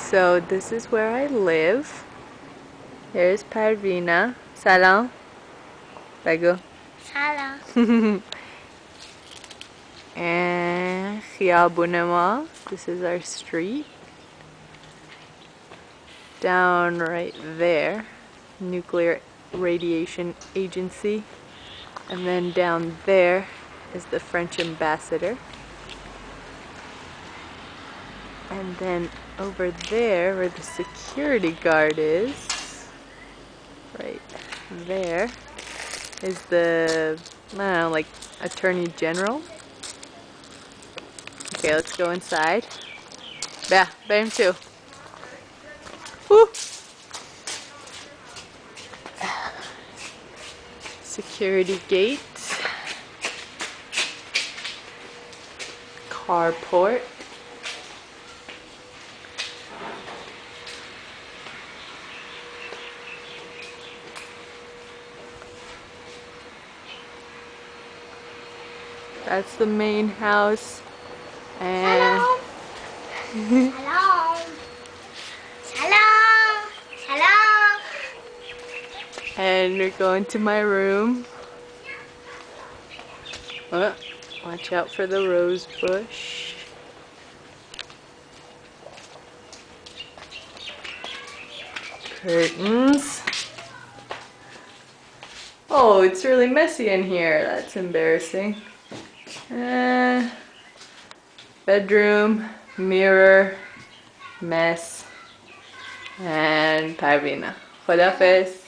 So this is where I live. Here's Parvina. Salam. Lego. Salam. And Khiyabunama. This is our street. Down right there, Nuclear Radiation Agency. And then down there is the French ambassador. And then over there, where the security guard is, right there, is the, I don't know, like Attorney General. Okay, let's go inside. Yeah, bam too. Woo! Security gate. Carport. That's the main house. And Salam. Salam. Salam. and we're going to my room. Oh, watch out for the rose bush. Curtains. Oh, it's really messy in here. That's embarrassing. Bedroom, mirror, mess, and Parvina. Khuda Hafiz.